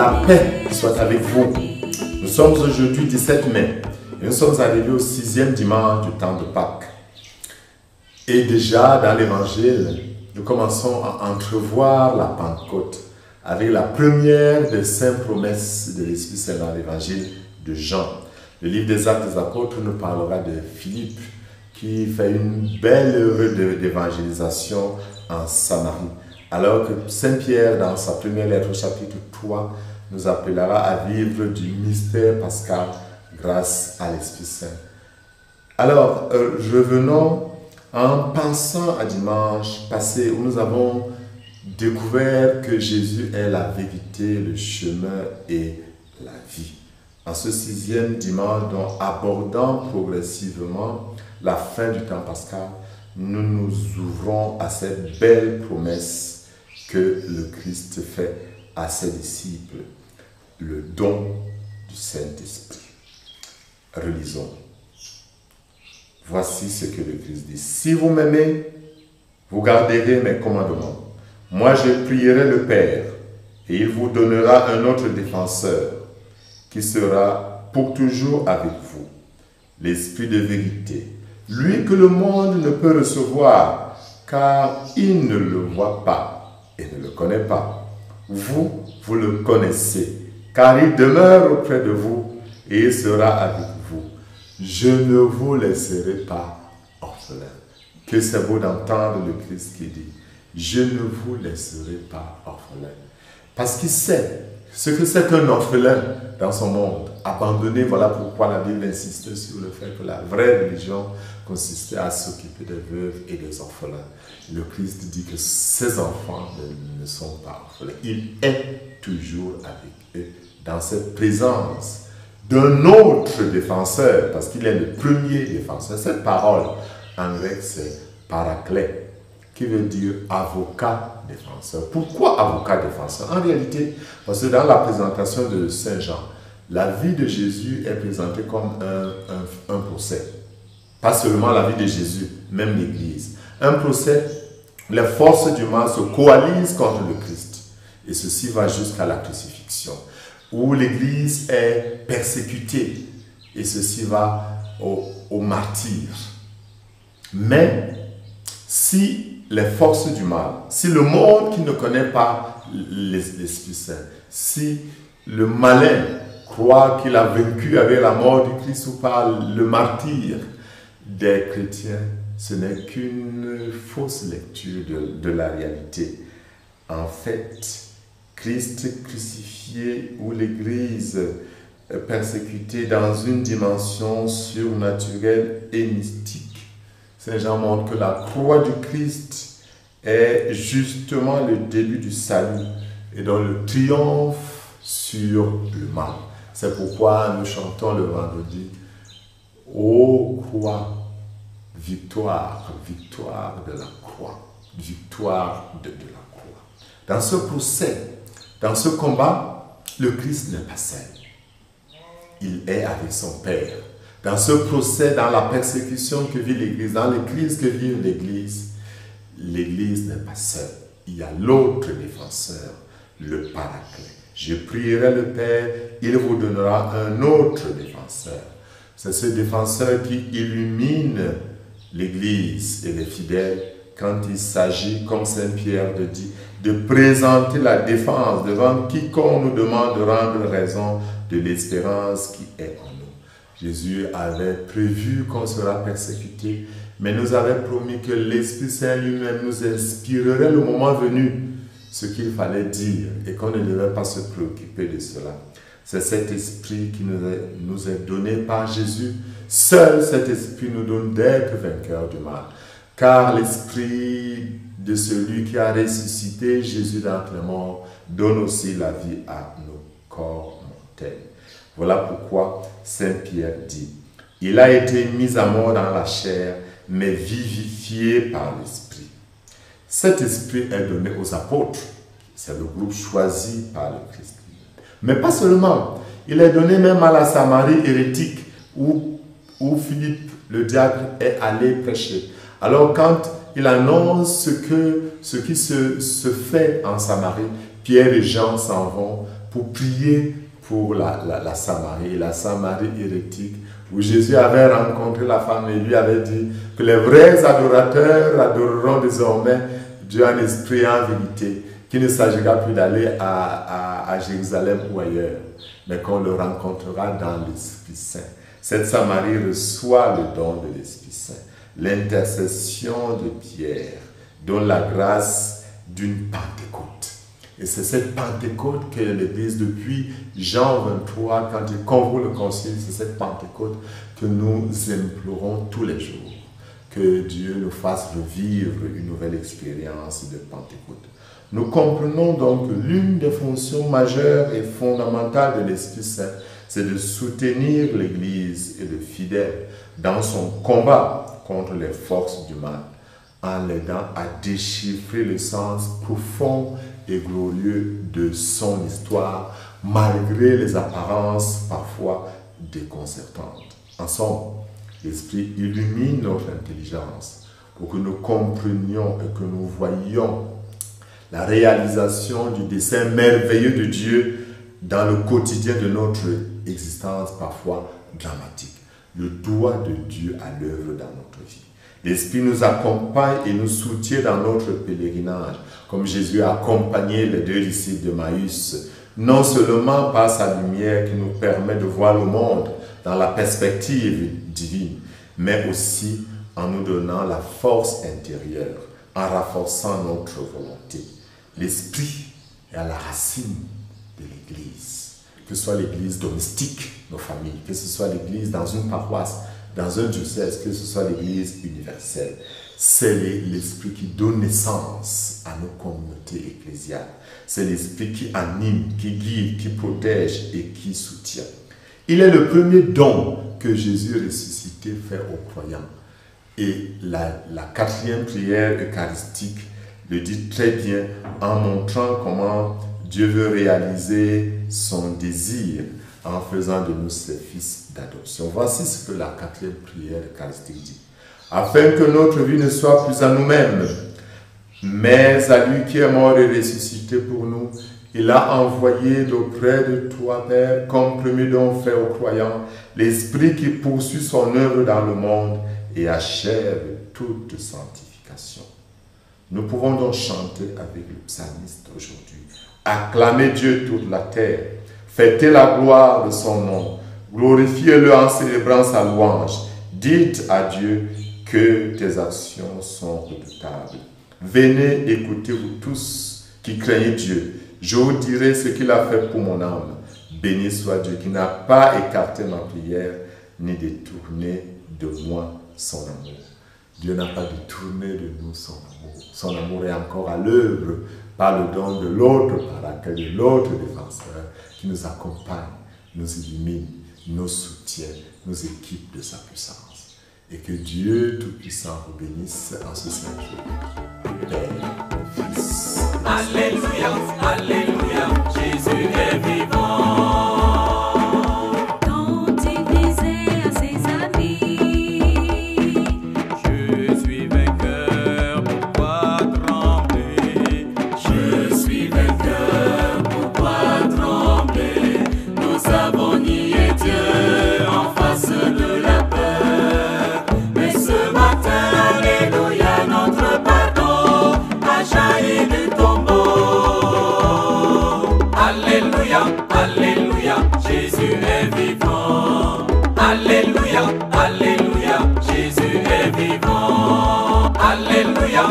La paix soit avec vous. Nous sommes aujourd'hui 17 mai et nous sommes arrivés au 6e dimanche du temps de Pâques. Et déjà dans l'évangile, nous commençons à entrevoir la Pentecôte avec la première des 5 promesses de l'Esprit Saint dans l'évangile de Jean. Le livre des Actes des Apôtres nous parlera de Philippe qui fait une belle œuvre d'évangélisation en Samarie. Alors que Saint Pierre, dans sa première lettre au chapitre 3, nous appellera à vivre du mystère pascal grâce à l'Esprit Saint. Alors, revenons en pensant à dimanche passé où nous avons découvert que Jésus est la vérité, le chemin et la vie. En ce 6e dimanche, donc, abordant progressivement la fin du temps pascal, nous nous ouvrons à cette belle promesse que le Christ fait à ses disciples, le don du Saint-Esprit. Relisons. Voici ce que le Christ dit. Si vous m'aimez, vous garderez mes commandements. Moi, je prierai le Père, et il vous donnera un autre défenseur, qui sera pour toujours avec vous, l'Esprit de vérité. Lui que le monde ne peut recevoir, car il ne le voit pas et ne le connaît pas. Vous, vous le connaissez, car il demeure auprès de vous et il sera avec vous. Je ne vous laisserai pas orphelins. Que c'est beau d'entendre le Christ qui dit, je ne vous laisserai pas orphelins. Parce qu'il sait ce que c'est qu'un orphelin dans son monde, abandonné. Voilà pourquoi la Bible insiste sur le fait que la vraie religion consistait à s'occuper des veuves et des orphelins. Le Christ dit que ses enfants ne sont pas orphelins. Il est toujours avec eux dans cette présence d'un autre défenseur, parce qu'il est le premier défenseur. Cette parole en grec c'est paraclet, qui veut dire avocat défenseur. Pourquoi avocat défenseur? En réalité, parce que dans la présentation de Saint Jean, la vie de Jésus est présentée comme un procès. Pas seulement la vie de Jésus, même l'Église. Un procès, les forces du mal se coalisent contre le Christ. Et ceci va jusqu'à la crucifixion, où l'Église est persécutée. Et ceci va au martyre. Mais, si les forces du mal, si le monde qui ne connaît pas l'Esprit Saint, si le malin croit qu'il a vaincu avec la mort du Christ ou par le martyre des chrétiens, ce n'est qu'une fausse lecture de la réalité. En fait, Christ crucifié ou l'Église persécutée dans une dimension surnaturelle et mystique, Saint Jean montre que la croix du Christ est justement le début du salut et dans le triomphe sur le mal. C'est pourquoi nous chantons le vendredi « Ô croix, victoire, victoire de la croix, victoire de la croix ». Dans ce procès, dans ce combat, le Christ n'est pas seul. Il est avec son Père. Dans ce procès, dans la persécution que vit l'Église, dans les crises que vit l'Église, l'Église n'est pas seule. Il y a l'autre défenseur, le paraclet. Je prierai le Père, il vous donnera un autre défenseur. C'est ce défenseur qui illumine l'Église et les fidèles quand il s'agit, comme Saint Pierre le dit, de présenter la défense devant quiconque nous demande de rendre raison de l'espérance qui est en nous. Jésus avait prévu qu'on sera persécuté, mais nous avait promis que l'Esprit Saint lui-même nous inspirerait le moment venu ce qu'il fallait dire et qu'on ne devait pas se préoccuper de cela. C'est cet esprit qui nous est donné par Jésus. Seul cet esprit nous donne d'être vainqueurs du mal. Car l'esprit de celui qui a ressuscité Jésus d'entre les morts donne aussi la vie à nos corps mortels. Voilà pourquoi Saint Pierre dit, « Il a été mis à mort dans la chair, mais vivifié par l'esprit. » Cet esprit est donné aux apôtres. C'est le groupe choisi par le Christ. Mais pas seulement. Il est donné même à la Samarie hérétique où Philippe, le diacre, est allé prêcher. Alors quand il annonce ce qui se fait en Samarie, Pierre et Jean s'en vont pour prier pour la Samarie hérétique, où Jésus avait rencontré la femme et lui avait dit que les vrais adorateurs adoreront désormais Dieu en esprit et en vérité, qu'il ne s'agira plus d'aller à Jérusalem ou ailleurs, mais qu'on le rencontrera dans l'Esprit Saint. Cette Samarie reçoit le don de l'Esprit Saint, l'intercession de Pierre, donne la grâce d'une Pentecôte. Et c'est cette Pentecôte que l'Église, depuis Jean 23, quand il convoque le concile, c'est cette Pentecôte que nous implorons tous les jours. Que Dieu nous fasse revivre une nouvelle expérience de Pentecôte. Nous comprenons donc que l'une des fonctions majeures et fondamentales de l'Esprit Saint, c'est de soutenir l'Église et le fidèle dans son combat contre les forces du mal, en l'aidant à déchiffrer le sens profond et glorieux de son histoire, malgré les apparences parfois déconcertantes. En somme, l'Esprit illumine notre intelligence pour que nous comprenions et que nous voyions la réalisation du dessein merveilleux de Dieu dans le quotidien de notre existence parfois dramatique. Le doigt de Dieu à l'œuvre dans notre vie. L'Esprit nous accompagne et nous soutient dans notre pèlerinage, comme Jésus a accompagné les 2 disciples de Maüs, non seulement par sa lumière qui nous permet de voir le monde dans la perspective divine, mais aussi en nous donnant la force intérieure, en renforçant notre volonté. L'Esprit est à la racine de l'Église, que ce soit l'Église domestique, nos familles, que ce soit l'Église dans une paroisse, dans un diocèse, que ce soit l'Église universelle. C'est l'Esprit qui donne naissance à nos communautés ecclésiales. C'est l'Esprit qui anime, qui guide, qui protège et qui soutient. Il est le premier don que Jésus ressuscité fait aux croyants. Et la 4e prière eucharistique le dit très bien en montrant comment Dieu veut réaliser son désir en faisant de nous ses fils d'adoption. Voici ce que la 4e prière eucharistique dit. Afin que notre vie ne soit plus à nous-mêmes, mais à lui qui est mort et ressuscité pour nous, il a envoyé d'auprès de toi, Père, comme premier don fait aux croyants, l'Esprit qui poursuit son œuvre dans le monde et achève toute sanctification. Nous pouvons donc chanter avec le psalmiste aujourd'hui. Acclamez Dieu toute la terre, fêtez la gloire de son nom, glorifiez-le en célébrant sa louange. Dites à Dieu que tes actions sont redoutables. Venez, écoutez-vous tous qui craignez Dieu. Je vous dirai ce qu'il a fait pour mon âme. Béni soit Dieu qui n'a pas écarté ma prière, ni détourné de moi son amour. Dieu n'a pas détourné de nous son amour. Son amour est encore à l'œuvre par le don de l'autre paraclet, de l'autre défenseur qui nous accompagne, nous illumine, nous soutient, nous équipe de sa puissance. Et que Dieu Tout-Puissant vous bénisse en ce saint jour. Père, Fils. Alléluia, Alléluia, Jésus est vivant. Quand il disait à ses amis, Je suis vainqueur, pourquoi trembler? je suis vainqueur, pourquoi trembler? Nous avons nié Dieu en face de la peur. Mais ce matin, Alléluia, notre pardon a jailli du tombeau. Alléluia, Alléluia, Jésus est vivant. Alléluia, Alléluia, Jésus est vivant. Alléluia,